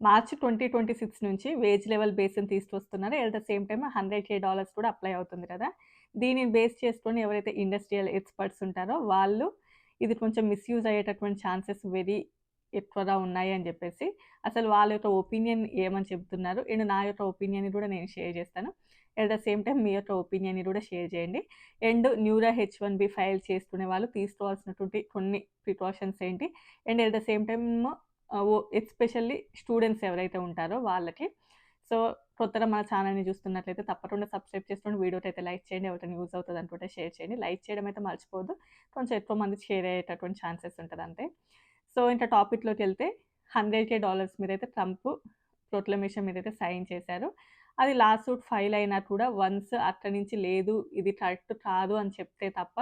March 2026 నుంచి veg level బేస్‌ని తీసుకొస్తున్నారు. At the same time $100,000 కూడా అప్లై అవుతుంది కదా! దీనిని బేస్ చేసుకొని ఎవరైతే ఇండస్ట్రియల్ ఎక్స్‌పర్ట్స్ ఉంటారో వాళ్ళు ఇది కొంచెం మిస్‌యూజ్ అయ్యేటటువంటి ఛాన్సెస్ వెరీ ఎక్కువగా ఉన్నాయి అని చెప్పేసి అసలు వాళ్ళ యొక్క ఒపీనియన్ ఏమని చెప్తున్నారు. అండ్ నా యొక్క ఒపీనియన్‌ని కూడా నేను షేర్ చేస్తాను. ఎట్ ద సేమ్ టైమ్ మీ యొక్క ఒపీనియన్‌ని కూడా షేర్ చేయండి. అండ్ న్యూరా హెచ్-1బీ ఫైల్ చేసుకునే వాళ్ళు తీసుకోవాల్సినటువంటి కొన్ని ప్రికాషన్స్ ఏంటి? And at the same time especially students ఎవరైతే ఉంటారో వాళ్ళకి. సో, కొత్తగా మన ఛానెల్‌ని చూస్తున్నట్లయితే తప్పకుండా సబ్స్క్రైబ్ చేసుకోండి. వీడియోకైతే లైక్ చేయండి. ఎవరికైనా యూజ్ అవుతది అనుకుంటే షేర్ చేయండి. లైక్ చేయడం అయితే మర్చిపోవద్దు. కొంచెం ఎక్కువ మందికి షేర్ అయ్యేటటువంటి ఛాన్సెస్ ఉంటది అంతే. సో, ఇంకా టాపిక్‌లోకెళ్తే $100,000 మీదైతే ట్రంప్ ప్రొక్లమేషన్ మీదైతే సైన్ చేశారు. అది లాస్ట్ సూట్ ఫైల్ అయినా కూడా వన్స్ అక్కడి నుంచి లేదు ఇది కరెక్ట్ కాదు అని చెప్తే తప్ప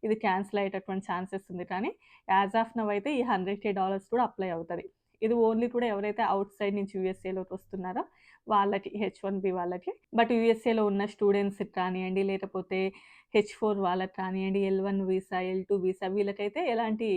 ఇది క్యాన్సిల్ అయ్యేటటువంటి ఛాన్సెస్ ఉంది. కానీ యాస్ ఆఫ్ నౌ అయితే ఈ $100,000 కూడా అప్లై అవుతది. ఇది ఓన్లీ కూడా ఎవరైతే ఔట్ సైడ్ నుంచి యూఎస్ఏలోకి వస్తున్నారో వాళ్ళకి హెచ్-1బీ వాళ్ళకి. బట్ యూఎస్ఏలో ఉన్న స్టూడెంట్స్‌కి కానియండి, లేకపోతే హెచ్-4 వాళ్ళకి కానియండి, ఎల్-1 వీసా, ఎల్-2 వీసా వీళ్ళకైతే ఎలాంటి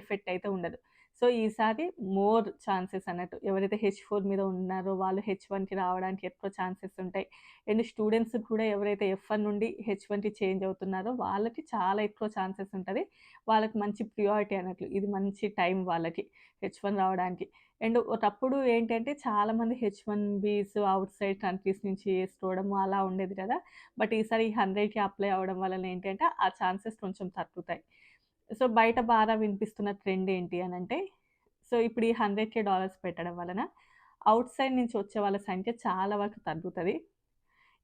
ఎఫెక్ట్ అయితే ఉండదు. సో, ఈసారి మోర్ ఛాన్సెస్ అన్నట్టు. ఎవరైతే హెచ్-4 మీద ఉన్నారో వాళ్ళు హెచ్-1కి రావడానికి ఎక్కువ ఛాన్సెస్ ఉంటాయి. అండ్ స్టూడెంట్స్ కూడా ఎవరైతే ఎఫ్-1 నుండి హెచ్-1కి చేంజ్ అవుతున్నారో వాళ్ళకి చాలా ఎక్కువ ఛాన్సెస్ ఉంటది. వాళ్ళకి మంచి ప్రియారిటీ అన్నట్లు. ఇది మంచి టైం వాళ్ళకి హెచ్-1 రావడానికి. అండ్ ఒకప్పుడు ఏంటంటే చాలామంది హెచ్-1బీస్ ఔట్ సైడ్ కంట్రీస్ నుంచి చేసుకోవడము అలా ఉండేది కదా! బట్ ఈసారి ఈ 100కి అప్లై అవ్వడం వలన ఏంటంటే ఆ ఛాన్సెస్ కొంచెం తగ్గుతాయి. సో, బయట బాగా వినిపిస్తున్న ట్రెండ్ ఏంటి అనంటే, సో, ఇప్పుడు ఈ $100,000 పెట్టడం వలన ఔట్ సైడ్ నుంచి వచ్చే వాళ్ళ సంఖ్య చాలా వరకు తగ్గుతది.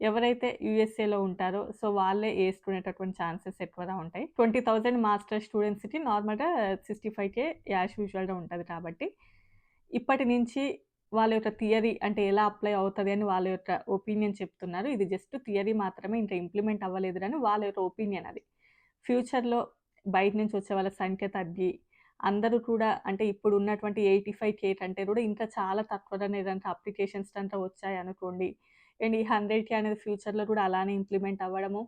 ఎవరైతే యూఎస్ఏలో ఉంటారో, సో, వాళ్ళే యేసుకునేటటువంటి ఛాన్సెస్ ఎక్కువగా ఉంటాయి. 20,000 మాస్టర్స్ స్టూడెంట్స్‌కి నార్మల్‌గా 65,000 యాస్ యూజువల్‌గా ఉంటది కాబట్టి, ఇప్పటి నుంచి వాళ్ళ యొక్క థియరీ అంటే ఎలా అప్లై అవుతది అని వాళ్ళ యొక్క ఒపీనియన్ చెప్తున్నారు. ఇది జస్ట్ థియరీ మాత్రమే ఇంకా ఇంప్లిమెంట్ అవ్వలేదు అని వాళ్ళ యొక్క ఒపీనియన్ అది. ఫ్యూచర్‌లో బయట నుంచి వచ్చే వాళ్ళ సంఖ్య తగ్గి, అందరూ కూడా అంటే ఇప్పుడున్నటువంటి 85,000 కంటే కూడా ఇంకా చాలా తక్కువగానే గనక అప్లికేషన్స్ గనక వచ్చాయనుకోండి. అండ్ ఈ 100,000 అనేది ఫ్యూచర్‌లో కూడా అలానే ఇంప్లిమెంట్ అవ్వడము.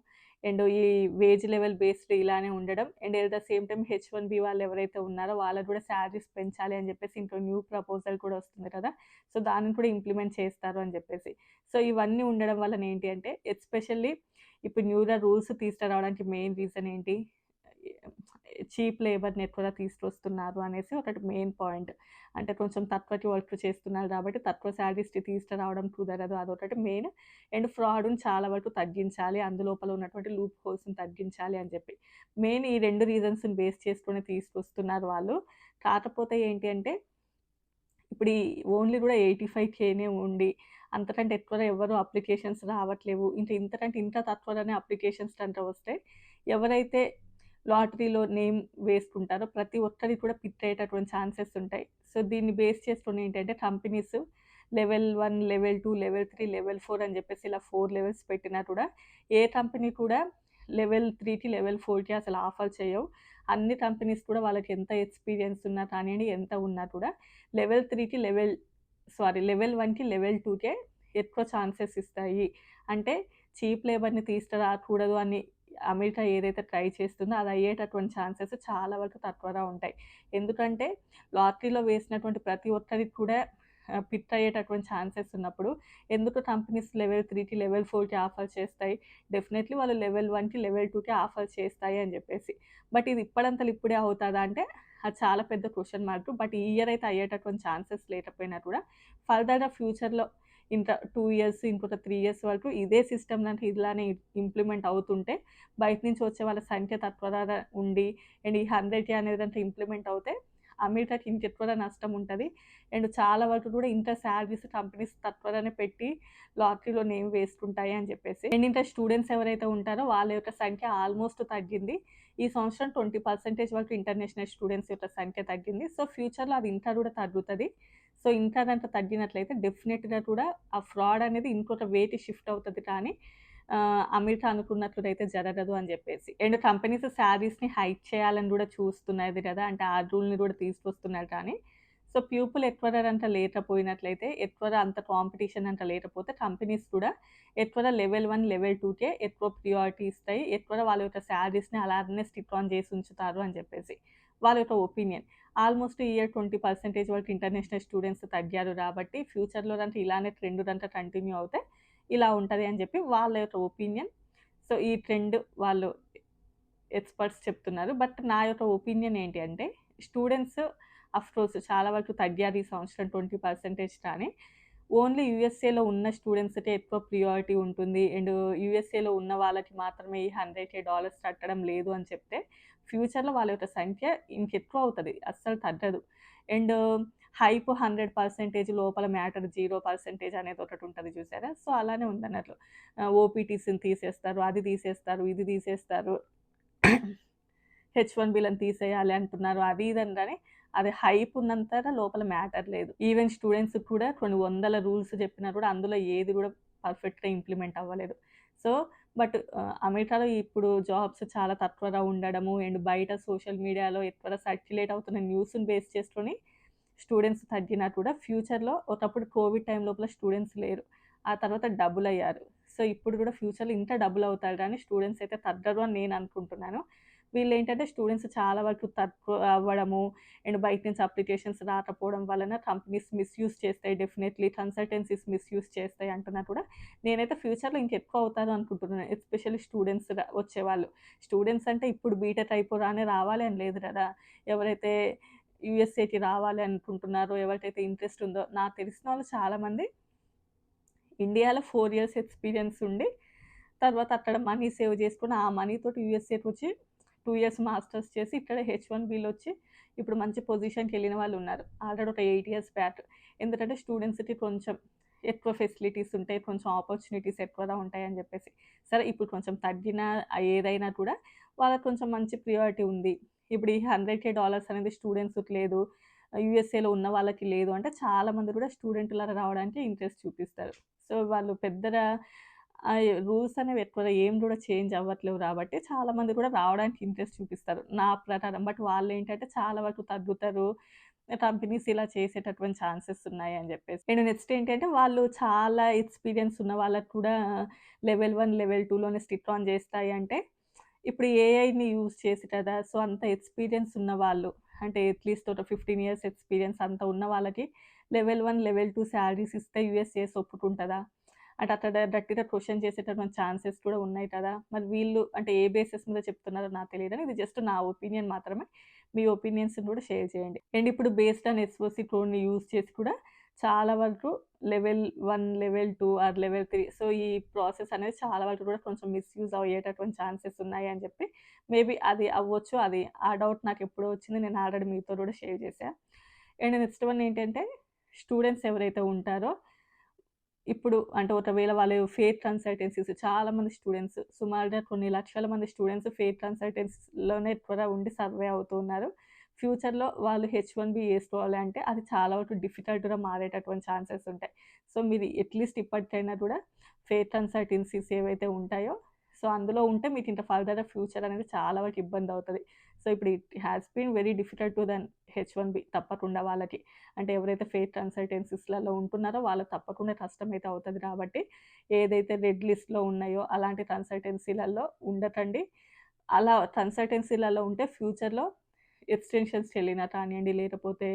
అండ్ ఈ వేజ్ లెవెల్ బేస్డ్ ఇలానే ఉండడం. And at the same time H1B వాళ్ళు ఎవరైతే ఉన్నారో వాళ్ళకి కూడా సాలరీస్ పెంచాలి అని చెప్పేసి ఇంకో న్యూ ప్రపోజల్ కూడా వస్తుంది కదా! సో, దాన్ని కూడా ఇంప్లిమెంట్ చేస్తారు అని చెప్పేసి. సో, ఇవన్నీ ఉండడం వలన ఏంటి అంటే ఎస్పెషల్లీ ఇప్పుడు న్యూగా రూల్స్ తీసుకురావడానికి మెయిన్ రీజన్ ఏంటి? చీప్ లేబర్‌ని ఎక్కువగా తీసుకొస్తున్నారు అనేసి ఒకటి మెయిన్ పాయింట్. అంటే కొంచెం తక్కువకి వర్క్ చేస్తున్నారు కాబట్టి తక్కువ సాలరీస్‌కి తీసుకురావడం కుదరదు. అదొకటి మెయిన్. అండ్ ఫ్రాడ్‌ని చాలా వరకు తగ్గించాలి. అందులోపల ఉన్నటువంటి లూప్ హోల్స్‌ని తగ్గించాలి అని చెప్పి. మెయిన్ ఈ 2 రీజన్స్‌ని బేస్ చేసుకొని తీసుకొస్తున్నారు వాళ్ళు. కాకపోతే ఏంటి అంటే ఇప్పుడు ఈ ఓన్లీ కూడా 85,000నే ఉండి, అంతకంటే ఎక్కువగా ఎవ్వరు అప్లికేషన్స్ రావట్లేవు. ఇంకా ఇంతకంటే ఇంత తక్కువలోనే అప్లికేషన్స్ గనుక వస్తే, ఎవరైతే లాటరీలో నేమ్ వేసుకుంటారో ప్రతి ఒక్కరికి కూడా పిక్ అయ్యేటటువంటి ఛాన్సెస్ ఉంటాయి. సో, దీన్ని బేస్ చేసుకొని ఏంటంటే companies level 1, level 2, level 3, level 4 అని చెప్పేసి ఇలా 4 లెవెల్స్ పెట్టినా కూడా ఏ కంపెనీ కూడా లెవెల్ 3కి, లెవెల్ 4కి అసలు ఆఫర్ చేయవు. అన్ని కంపెనీస్ కూడా వాళ్ళకి ఎంత ఎక్స్‌పీరియన్స్ ఉన్నా కానియండి, ఎంత ఉన్నా కూడా లెవెల్ 3కి లెవెల్ 1కి, లెవెల్ 2కే ఎక్కువ ఛాన్సెస్ ఇస్తాయి. అంటే చీప్ లేబర్‌ని తీసుకురాకూడదు అని అమెరికా ఏదైతే ట్రై చేస్తుందో అది అయ్యేటటువంటి ఛాన్సెస్ చాలా వరకు తక్కువగా ఉంటాయి. ఎందుకంటే లాటరీలో వేసినటువంటి ప్రతి ఒక్కరికి కూడా పిక్ అయ్యేటటువంటి ఛాన్సెస్ ఉన్నప్పుడు ఎందుకు కంపెనీస్ లెవెల్ 3కి, లెవెల్ 4కి ఆఫర్ చేస్తాయి? డెఫినైట్‌లీ వాళ్ళు లెవెల్ 1కి, లెవెల్ 2కి ఆఫర్ చేస్తాయి అని జెప్పేసి. బట్ ఇది ఇప్పడంతలో ఇప్పుడే అవుతదా అంటే అది చాలా పెద్ద క్వెషన్ మార్క్. బట్ ఈ ఇయర్ అయితే అయ్యేటటువంటి ఛాన్సెస్ లేకపోయినా కూడా ఫర్దర్‌గా ఫ్యూచర్‌లో ఇంకా 2 ఇయర్స్, ఇంకొక 3 ఇయర్స్ వరకు ఇదే సిస్టమ్ గనుక ఇలానే ఇంప్లిమెంట్ అవుతుంటే బయట నుంచి వచ్చే వాళ్ళ సంఖ్య తక్కువగా ఉండి అండ్ ఈ 100,000 అనేది గనుక ఇంప్లిమెంట్ అవుతే అమెరికాకి ఇంకెక్కువగా నష్టం ఉంటది. అండ్ చాలా వరకు కూడా ఇంత సాలరీస్ కంపెనీస్ తక్కువగానే పెట్టి లాటరీలో నేమ్ వేసుకుంటాయి అని చెప్పేసి. అండ్ ఇంకా స్టూడెంట్స్ ఎవరైతే ఉంటారో వాళ్ళ యొక్క సంఖ్య ఆల్మోస్ట్ తగ్గింది. ఈ సంవత్సరం 20% వరకు ఇంటర్నేషనల్ స్టూడెంట్స్ యొక్క సంఖ్య తగ్గింది. సో, ఫ్యూచర్‌లో అది ఇంకా కూడా తగ్గుతది. సో, ఇంకా గనుక తగ్గినట్లయితే డెఫినిట్‌గా కూడా ఆ ఫ్రాడ్ అనేది ఇంకొక వేకి షిఫ్ట్ అవుతది కానీ అమెరికా అనుకున్నట్లుగైతే జరగదు అని జెప్పేసి. అండ్ కంపెనీస్ సాలరీస్‌ని హైక్ చేయాలని గూడా చూస్తున్నది గదా! అంటే ఆ రూల్‌ని గూడా తీసుకొస్తున్నారు కానీ, సో, పీపుల్ ఎక్కువగా గనక లేకపోయినట్లయితే, ఎక్కువగా అంత కాంపిటీషన్ గనక లేకపోతే కంపెనీస్ కూడా ఎక్కువగా లెవెల్ 1, లెవెల్ 2కే ఎక్కువ ప్రియారిటీ ఇస్తాయి. ఎక్కువగా వాళ్ళ యొక్క సాలరీస్‌ని అలానే స్టిక్ ఆన్ జేసి ఉంచుతారు అని జెప్పేసి. వాళ్ళ యొక్క ఒపీనియన్. ఆల్మోస్ట్ ఈ ఇయర్ 20% వరకు ఇంటర్నేషనల్ స్టూడెంట్స్ తగ్గారు కాబట్టి ఫ్యూచర్‌లో అంటే ఇలానే ట్రెండ్ గనుక కంటిన్యూ అవుతే ఇలా ఉంటది అని చెప్పి వాళ్ళ యొక్క ఒపీనియన్. సో, ఈ ట్రెండ్ వాళ్ళు ఎక్స్‌పర్ట్స్ చెప్తున్నారు. బట్ నా యొక్క ఒపీనియన్ ఏంటి అంటే, స్టూడెంట్స్ అఫ్‌కోర్స్ చాలా వరకు తగ్గారు ఈ సంవత్సరం 20% కానీ, ఓన్లీ యూఎస్ఏలో ఉన్న స్టూడెంట్స్‌కే ఎక్కువ ప్రియారిటీ ఉంటుంది. అండ్ యూఎస్ఏలో ఉన్న వాళ్ళకి మాత్రమే ఈ $100,000 కట్టడం లేదు అని చెప్తే, ఫ్యూచర్‌లో వాళ్ళ యొక్క సంఖ్య ఇంకెక్కువ అవుతది. అస్సలు తగ్గదు. అండ్ హైప్ 100% లోపల మ్యాటర్ 0% అనేది ఒకటుంటది చూసారా? సో, అలానే ఉందన్నట్లు. ఓపీటీస్‌ని తీసేస్తారు, అది తీసేస్తారు, ఇది తీసేస్తారు. హెచ్-1బీలను తీసేయాలి అంటున్నారు. అది ఇది అనగానే అది హైప్ ఉన్నంత లోపల మ్యాటర్ లేదు. ఈవెన్ స్టూడెంట్స్‌కి కూడా కొన్ని వందల రూల్స్ చెప్పినా కూడా అందులో ఏది కూడా పర్ఫెక్ట్‌గా ఇంప్లిమెంట్ అవ్వలేదు. సో, బట్ అమెరికాలో ఇప్పుడు జాబ్స్ చాలా తక్కువగా ఉండడము అండ్ బయట సోషల్ మీడియాలో ఎక్కువగా సర్క్యులేట్ అవుతున్న న్యూస్‌ని బేస్ చేసుకొని స్టూడెంట్స్ తగ్గినా కూడా ఫ్యూచర్‌లో ఒకప్పుడు కోవిడ్ టైమ్ లోపల స్టూడెంట్స్ లేరు. ఆ తర్వాత డబుల్ అయ్యారు. సో, ఇప్పుడు కూడా ఫ్యూచర్‌లో ఇంకా డబుల్ అవుతారు గానీ స్టూడెంట్స్ అయితే తగ్గరు అని నేను అనుకుంటున్నాను. వీళ్ళేంటంటే స్టూడెంట్స్ చాలా వరకు తక్కువ అవ్వడము అండ్ బయట నుంచి అప్లికేషన్స్ రాకపోవడం వలన కంపెనీస్ మిస్‌యూజ్ చేస్తాయి. డెఫినైట్‌లీ కన్సల్టెన్సీస్ మిస్‌యూజ్ చేస్తాయి అంటున్నా కూడా నేనైతే ఫ్యూచర్‌లో ఇంకెక్కువ అవుతారు అనుకుంటున్నాను. ఎస్పెషల్లీ స్టూడెంట్స్ వచ్చేవాళ్ళు. స్టూడెంట్స్ అంటే ఇప్పుడు బీటెక్ అయిపోగానే రావాలి అని లేదు కదా! ఎవరైతే యూఎస్ఏకి రావాలి అనుకుంటున్నారో, ఎవరికైతే ఇంట్రెస్ట్ ఉందో నాకు తెలిసిన వాళ్ళు చాలామంది ఇండియాలో 4 ఇయర్స్ ఎక్స్‌పీరియన్స్ ఉండి, తర్వాత అక్కడ మనీ సేవ్ చేసుకొని, ఆ మనీతోటి యూఎస్ఏకొచ్చి 2 ఇయర్స్ మాస్టర్స్ చేసి, ఇక్కడ హెచ్-1బీలొచ్చి ఇప్పుడు మంచి పొజిషన్‌కెళ్ళిన వాళ్ళున్నారు. ఆల్రెడీ ఒక 8 ఇయర్స్ బ్యాక్. ఎందుకంటే స్టూడెంట్స్‌కి కొంచెం ఎక్కువ ఫెసిలిటీస్ ఉంటాయి. కొంచెం ఆపర్చునిటీస్ ఎక్కువగా ఉంటాయని జెప్పేసి. సరే ఇప్పుడు కొంచెం తగ్గినా ఏదైనా కూడా వాళ్ళకి కొంచెం మంచి ప్రియారిటీ ఉంది. ఇప్పుడు ఈ $100,000 అనేది స్టూడెంట్స్‌కి లేదు. యూఎస్ఏలో ఉన్న వాళ్ళకి లేదు అంటే చాలా మంది కూడా స్టూడెంట్‌లాగా రావడానికి ఇంట్రెస్ట్ చూపిస్తారు. సో, వాళ్ళు పెద్దగా రూల్స్ అనేవి ఎక్కువగా ఏం గూడా చేంజ్ అవ్వట్లేవు గాబట్టి, చాలా మంది కూడా రావడానికి ఇంట్రెస్ట్ చూపిస్తారు. నా ప్రకారం. బట్ వాళ్ళేంటంటే చాలా వరకు తగ్గుతారు. కంపెనీస్ ఇలా చేసేటటువంటి ఛాన్సెస్ ఉన్నాయని జెప్పేసి. అండ్ నెక్స్ట్ ఏంటంటే, వాళ్ళు చాలా ఎక్స్‌పీరియన్స్ ఉన్న వాళ్ళకి కూడా లెవెల్ 1, లెవెల్ 2లోనే స్టిక్ ఆన్ జేస్తాయి అంటే, ఇప్పుడు ఏఐని యూజ్ చేసి కదా! సో, అంత ఎక్స్‌పీరియన్స్ ఉన్న వాళ్ళు అంటే అట్‌లీస్ట్ ఒక 15 ఇయర్స్ ఎక్స్‌పీరియన్స్ అంత ఉన్న వాళ్ళకి లెవెల్ 1, లెవెల్ 2 సాలరీస్ ఇస్తే యూఎస్ఏఎస్ ఒప్పుకుంటదా? అంటే అక్కడ గట్టిగా క్వెషన్ చేసేటటువంటి ఛాన్సెస్ కూడా ఉన్నాయి కదా! మరి వీళ్ళు అంటే ఏ బేసిస్ మీద చెప్తున్నారో నాకు తెలీదు గానీ, ఇది జస్ట్ నా ఒపీనియన్ మాత్రమే. మీ ఒపీనియన్స్‌ని కూడా షేర్ చేయండి. అండ్ ఇప్పుడు బేస్డ్ ఆన్ ఎస్ఓసి కోడ్‌ని యూజ్ చేసి కూడా చాలా వరకు level 1, level 2 or level 3 so, ఈ ప్రాసెస్ అనేది చాలా వరకు కూడా కొంచెం మిస్‌యూజ్ అయ్యేటటువంటి ఛాన్సెస్ ఉన్నాయి అని చెప్పి మేబీ అది అవ్వచ్చు. అది ఆ డౌట్ నాకెప్పుడో వచ్చింది. నేను ఆల్రెడీ మీతో కూడా షేర్ చేశా. అండ్ నెక్స్ట్ వన్ ఏంటంటే స్టూడెంట్స్ ఎవరైతే ఉంటారో ఇప్పుడు అంటే ఒకవేళ వాళ్ళు ఫేక్ కన్సల్టెన్సీస్ చాలా మంది స్టూడెంట్స్ సుమారుగా కొన్ని లక్షల మంది స్టూడెంట్స్ ఫేక్ కన్సల్టెన్సీస్‌లోనే ఎక్కువగా ఉండి సర్వే అవుతూ ఉన్నారు. ఫ్యూచర్‌లో వాళ్ళు హెచ్-1బీ ఏసుకోవాలి అంటే అది చాలా వరకు డిఫికల్ట్‌గా మారేటటువంటి ఛాన్సెస్ ఉంటాయి. సో, మీరు అట్‌లీస్ట్ ఇప్పటికైనా కూడా ఫేక్ కన్సల్టెన్సీస్ ఏవైతే ఉంటాయో సో, అందులో ఉంటే మీకు ఇంకా ఫర్దర్‌గా ఫ్యూచర్ అనేది చాలా వరకు ఇబ్బందవుతది. సో, ఇప్పుడు it has been very difficult to then H1B తప్పకుండా వాళ్ళకి. అంటే ఎవరైతే ఫేక్ కన్సల్టెన్సీస్‌లలో ఉంటున్నారో వాళ్ళకి తప్పకుండా కష్టమైతే అవుతది కాబట్టి, ఏదైతే రెడ్ లిస్ట్‌లో ఉన్నాయో అలాంటి కన్సల్టెన్సీలలో ఉండకండి. అలా కన్సల్టెన్సీలలో ఉంటే ఫ్యూచర్‌లో ఎక్స్‌టెన్షన్స్‌కెళ్ళినా కానియండి, లేకపోతే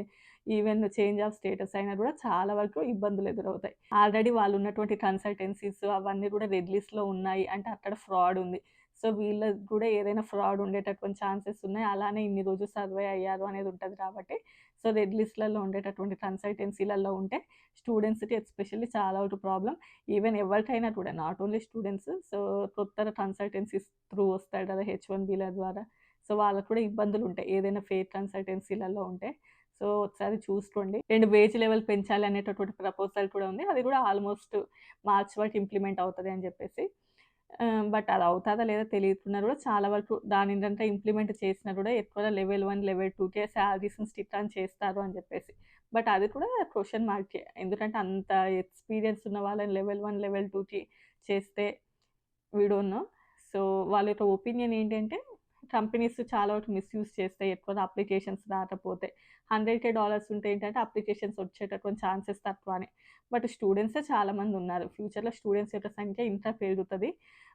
ఈవెన్ చేంజ్ ఆఫ్ స్టేటస్ అయినా గూడా చాలా వరకు ఇబ్బందులు ఎదురవుతాయి. ఆల్రెడీ వాళ్ళున్నటువంటి కన్సల్టెన్సీస్ అవన్నీ గూడా రెడ్ లిస్ట్‌లో ఉన్నాయి అంటే అక్కడ ఫ్రాడ్ ఉంది. సో, వీళ్ళకి గూడా ఏదైనా ఫ్రాడ్ ఉండేటటువంటి ఛాన్సెస్ ఉన్నాయి. అలానే ఇన్ని రోజులు సర్వే అయ్యారు అనేది ఉంటది కాబట్టి, సో, రెడ్ లిస్ట్‌లలో ఉండేటటువంటి కన్సల్టెన్సీలలో ఉంటే స్టూడెంట్స్‌కి ఎస్పెషల్లీ చాలా వరకు ప్రాబ్లమ్. ఈవెన్ ఎవరికైనా కూడా నాట్ ఓన్లీ స్టూడెంట్స్. సో, కొత్తగా కన్సల్టెన్సీస్ త్రూ వస్తాయి కదా! హెచ్-1బీల ద్వారా. సో, వాళ్ళకి కూడా ఇబ్బందులుంటాయి. ఏదైనా ఫేక్ కన్సల్టెన్సీలలో ఉంటే. సో, ఒకసారి చూసుకోండి. అండ్ వేజ్ లెవెల్ పెంచాలి అనేటటువంటి ప్రపోజల్ కూడా ఉంది. అది కూడా ఆల్‌మోస్ట్ మార్చ్ వరకు ఇంప్లిమెంట్ అవుతది అని చెప్పేసి. బట్ అది అవుతదా లేదా తెలియకున్నా కూడా చాలా వరకు దానినంతా ఇంప్లిమెంట్ చేసినా కూడా ఎక్కువగా లెవెల్ 1, లెవెల్ 2కే సాలరీస్‌ని స్టిక్ ఆన్ చేస్తారు అని చెప్పేసి. బట్ అది కూడా క్వెషన్ మార్కే. ఎందుకంటే అంత ఎక్స్‌పీరియన్స్ ఉన్న వాళ్ళని లెవెల్ 1, లెవెల్ 2కి చేస్తే వి డోంట్ నో. సో, వాళ్ళ యొక్క ఒపీనియన్ ఏంటంటే కంపెనీస్ చాలా వరకు మిస్‌యూజ్ చేస్తాయి ఎక్కువగా అప్లికేషన్స్ రాకపోతే. $100,000 ఉంటే ఏంటంటే అప్లికేషన్స్ వచ్చేటటువంటి ఛాన్సెస్ తక్కువ అని. బట్ స్టూడెంట్సే చాలామందున్నారు. ఫ్యూచర్‌లో స్టూడెంట్స్ యొక్క సంఖ్య ఇంకా పెరుగుతది.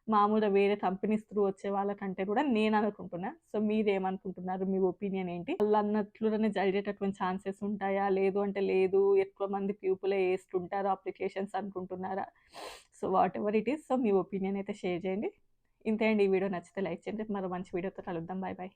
మామూలుగా వేరే కంపెనీస్ త్రూ వచ్చే వాళ్ళకంటే కూడా నేననుకుంటున్నా. సో, మీరేమనుకుంటున్నారు? మీ ఒపీనియన్ ఏంటి? వాళ్ళన్నట్లుగానే జరిగేటటువంటి ఛాన్సెస్ ఉంటాయా? లేదు అంటే లేదు, ఎక్కువ మంది పీపులే ఏస్తుంటారు అప్లికేషన్స్ అనుకుంటున్నారా? So, whatever it is. So, me opinion అయితే షేర్ చేయండి. ఇంతే అండి. ఈ వీడియో నచ్చితే లైక్ చేయండి. మరో మంచి వీడియోతో కలుద్దాం. Bye bye.